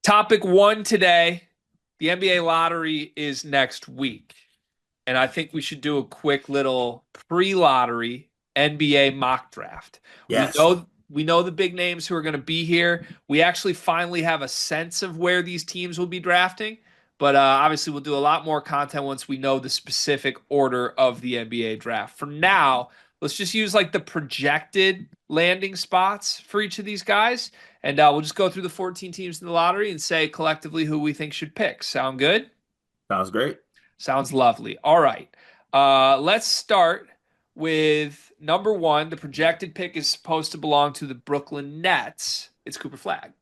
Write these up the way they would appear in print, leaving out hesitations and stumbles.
Topic one today, the NBA lottery is next week. And I think we should do a quick little pre-lottery NBA mock draft. We Yes. know we know the big names who are going to be here. We actually finally have a sense of where these teams will be drafting, but obviously we'll do a lot more content once we know the specific order of the NBA draft. For now, let's just use like the projected landing spots for each of these guys, and we'll just go through the 14 teams in the lottery and say collectively who we think should pick. Sound good? Sounds great. Sounds lovely. All right. Let's start with number one. The projected pick is supposed to belong to the Brooklyn Nets. It's Cooper Flag.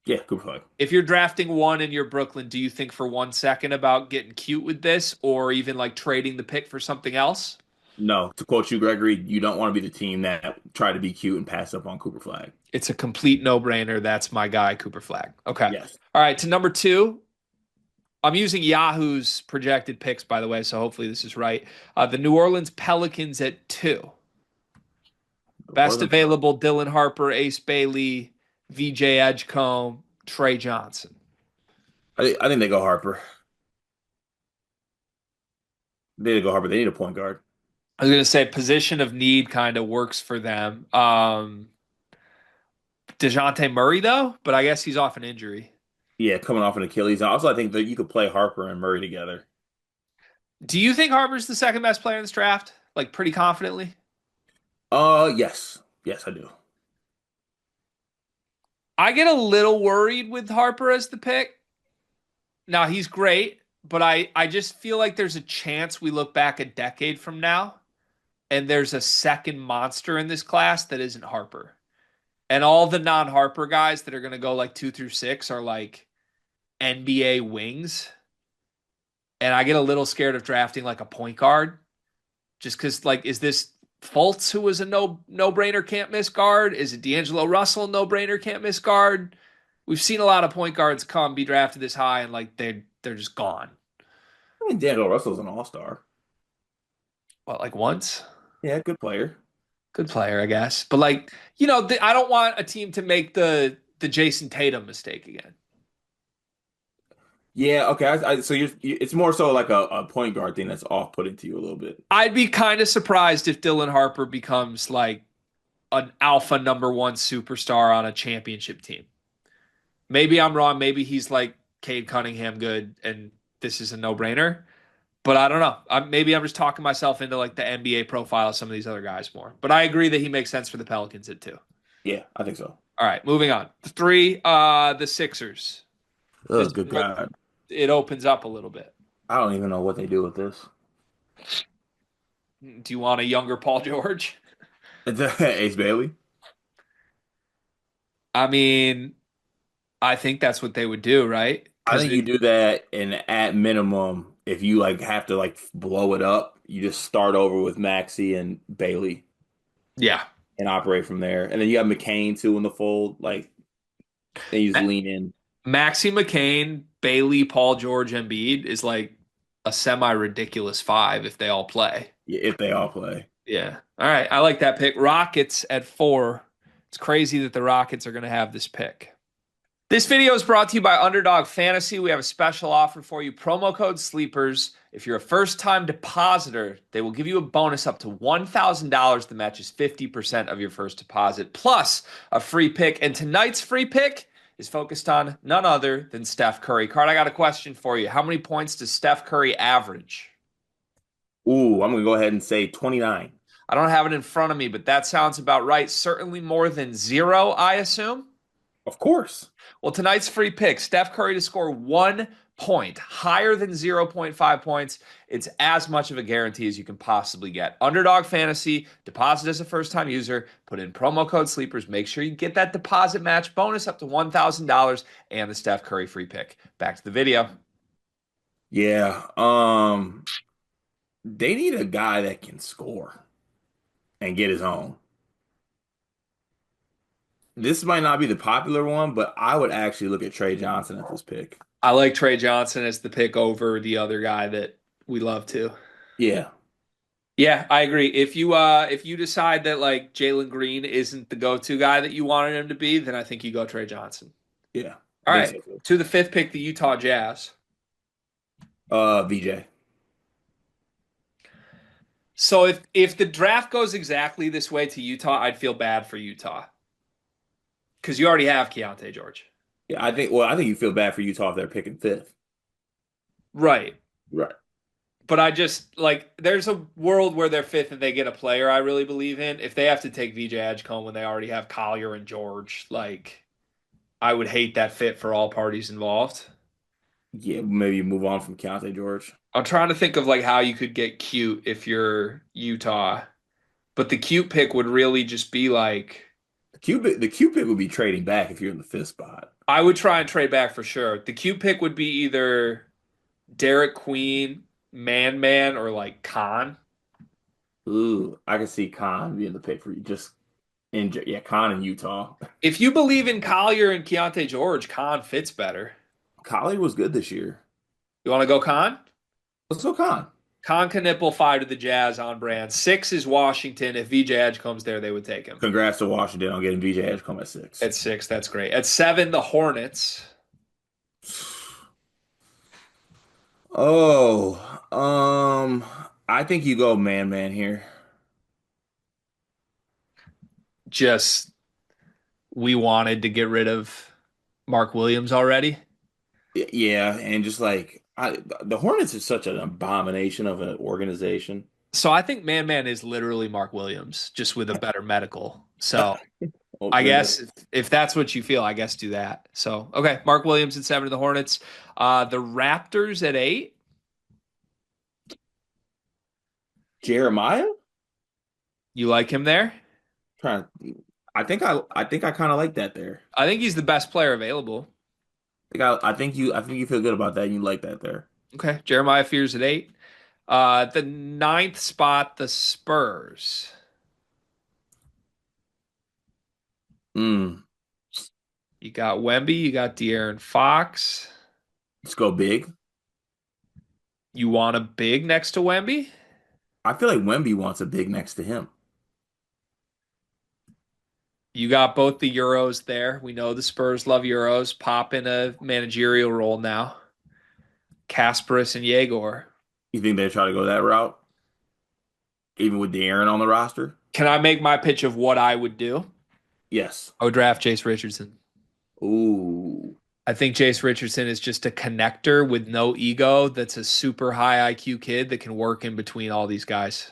Yeah, Cooper Flag. If you're drafting one and you're Brooklyn, do you think for 1 second about getting cute with this or even like trading the pick for something else? No, to quote you, Gregory, you don't want to be the team that try to be cute and pass up on Cooper Flag. It's a complete no-brainer. That's my guy, Cooper Flag. Okay. Yes. All right. To number two. I'm using Yahoo's projected picks, by the way, so hopefully this is right. The New Orleans Pelicans at 2. Best Orleans. available: Dylan Harper, Ace Bailey, VJ Edgecombe, Trey Johnson. I think they go Harper. They go Harper. They need a point guard. I was going to say position of need kind of works for them. DeJounte Murray, though, but I guess he's off an injury. Yeah, coming off an Achilles. Also, I think that you could play Harper and Murray together. Do you think Harper's the second best player in this draft? Like pretty confidently? Yes. Yes, I do. I get a little worried with Harper as the pick. Now he's great, but I just feel like there's a chance we look back a decade from now and there's a second monster in this class that isn't Harper. And all the non-Harper guys that are going to go like 2 through 6 are like NBA wings. And I get a little scared of drafting like a point guard just because, like, is this Fultz who was a no-brainer can't miss guard? Is it D'Angelo Russell no-brainer can't miss guard? We've seen a lot of point guards come be drafted this high and like they're just gone. I mean, D'Angelo Russell's an all-star. What, like once? Yeah, good player. Good player, I guess. But like, I don't want a team to make the Jason Tatum mistake again. Yeah, okay. So it's more so like a point guard thing that's off-putting to you a little bit. I'd be kind of surprised if Dylan Harper becomes like an alpha number one superstar on a championship team. Maybe I'm wrong. Maybe he's like Cade Cunningham good and this is a no-brainer. But I don't know. Maybe I'm just talking myself into like the NBA profile of some of these other guys more. But I agree that he makes sense for the Pelicans at 2. Yeah, I think so. All right, moving on. 3, the Sixers. Oh, This is good where God. it opens up a little bit. I don't even know what they do with this. Do you want a younger Paul George? Ace Bailey. I mean, I think that's what they would do, right? I Because think you do that, and at minimum, if you like have to like blow it up, you just start over with Maxi and Bailey yeah, and operate from there. And then you have McCain too in the fold. Like they just Ma- lean in. Maxi McCain, Bailey, Paul George, Embiid is like a semi-ridiculous 5 if they all play. Yeah, if they all play. Yeah. All right, I like that pick. Rockets at 4. It's crazy that the Rockets are going to have this pick. This video is brought to you by Underdog Fantasy. We have a special offer for you. Promo code SLEEPERS. If you're a first-time depositor, they will give you a bonus up to $1,000 that matches 50% of your first deposit, plus a free pick. And tonight's free pick is focused on none other than Steph Curry. Card, I got a question for you. How many points does Steph Curry average? Ooh, I'm gonna go ahead and say 29. I don't have it in front of me, but that sounds about right. Certainly more than 0, I assume. Of course. Well, tonight's free pick, Steph Curry to score 1 point, higher than 0.5 points. It's as much of a guarantee as you can possibly get. Underdog Fantasy, deposit as a first-time user, put in promo code SLEEPERS. Make sure you get that deposit match bonus up to $1,000 and the Steph Curry free pick. Back to the video. Yeah. They need a guy that can score and get his own. This might not be the popular one, but I would actually look at Trey Johnson at this pick. I like Trey Johnson as the pick over the other guy that we love to. Yeah. Yeah, I agree. If you decide that like Jalen Green isn't the go-to guy that you wanted him to be, then I think you go Trey Johnson. Yeah. All I think right. so too. To the fifth pick, the Utah Jazz. VJ. So if the draft goes exactly this way to Utah, I'd feel bad for Utah because you already have Keontae George. Yeah, I think. Well, I think you feel bad for Utah if they're picking fifth. Right. Right. But I just like there's a world where they're fifth and they get a player I really believe in. If they have to take VJ Edgecombe when they already have Collier and George, like I would hate that fit for all parties involved. Yeah, maybe move on from Keontae George. I'm trying to think of like how you could get cute if you're Utah, but the cute pick would really just be like The Cupid would be trading back if you're in the fifth spot. I would try and trade back for sure. The cute pick would be either Derek Queen, Man, or like Khan. Ooh, I can see Khan being the pick for you. Just yeah, Khan in Utah. If you believe in Collier and Keontae George, Khan fits better. Collie was good this year. You want to go Khan? Let's go Khan. Khan can nipple five to the Jazz on brand. Six is Washington. If VJ Edge comes there, they would take him. Congrats to Washington on getting VJ Edgecombe at six. At six, that's great. At seven, the Hornets. Oh, I think you go man here. Just we wanted to get rid of Mark Williams already. Yeah, and just like the Hornets is such an abomination of an organization. So I think Man is literally Mark Williams, just with a better medical. So Oh, I then guess if that's what you feel, I guess do that. So okay, Mark Williams at seven to the Hornets. The Raptors at eight. Jeremiah? You like him there? Trying I think I kind of like that there. I think he's the best player available. I think you feel good about that and you like that there. Okay, Jeremiah Fears at eight. The ninth spot, the Spurs. Mm, You got Wemby, you got De'Aaron Fox. let's go big. You want a big next to Wemby? I feel like Wemby wants a big next to him. You got both the Euros there. We know the Spurs love Euros. Pop in a managerial role now. Kasparis and Yegor. You think they try to go that route, even with De'Aaron on the roster? Can I make my pitch of what I would do? Yes. I would draft Jace Richardson. Ooh. I think Jace Richardson is just a connector with no ego that's a super high IQ kid that can work in between all these guys.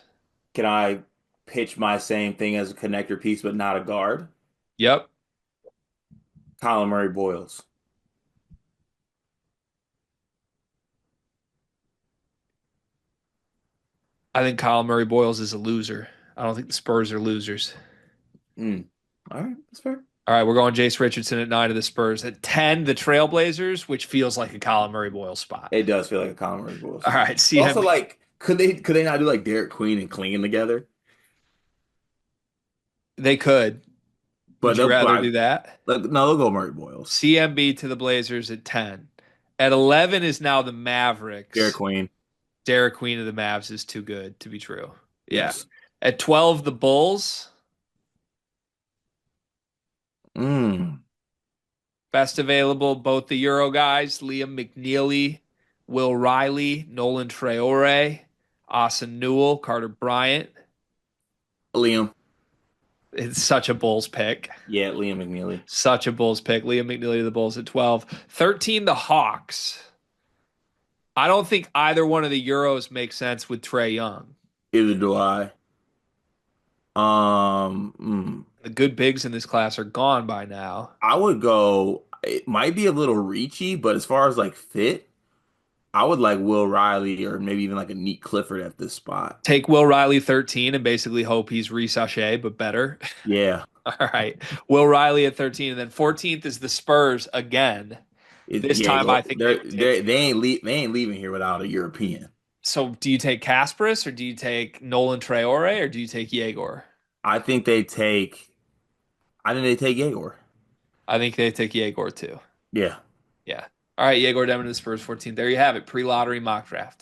Can I pitch my same thing as a connector piece, but not a guard? Yep. Colin Murray Boyles. I think Kyle Murray Boyles is a loser. I don't think the Spurs are losers. Mm. All right, that's fair. All right, we're going Jace Richardson at nine to the Spurs. At 10, the Trailblazers, which feels like a Colin Murray Boyles spot. It does feel like a Colin Murray Boyles All spot. right, Also, CMB. like, could they not do like Derek Queen and Clingan together? They could. But Would you they'll rather do probably that? like no, they'll go Murray Boyles. CMB to the Blazers at 10. At 11 is now the Derek Mavericks. Queen. Derek Queen of the Mavs is too good to be true. Yeah. Yes. At 12, the Bulls. Mm. Best available, both the Euro guys, Liam McNeely, Will Riley, Nolan Traore, Austin Newell, Carter Bryant. Liam. It's such a Bulls pick. Yeah, Liam McNeely. Such a Bulls pick. Liam McNeely to the Bulls at 12. 13, the Hawks. I don't think either one of the Euros makes sense with Trae Young. Either do I. The good bigs in this class are gone by now. I would go. It might be a little reachy, but as far as like fit, I would like Will Riley or maybe even like a Neat Clifford at this spot. Take Will Riley 13 and basically hope he's Reece Sachet, but better. Yeah, All right. Will Riley at 13. And then 14th is the Spurs again. This yeah. time I think they They're, would they're, take. they ain't leaving here without a European. So do you take Kasparis or do you take Nolan Traore or do you take Yegor? I think they take. I think they take Yegor. I think they take Yegor too. Yeah. Yeah. All right. Yegor Demon to the Spurs 14. There you have it. Pre lottery mock draft.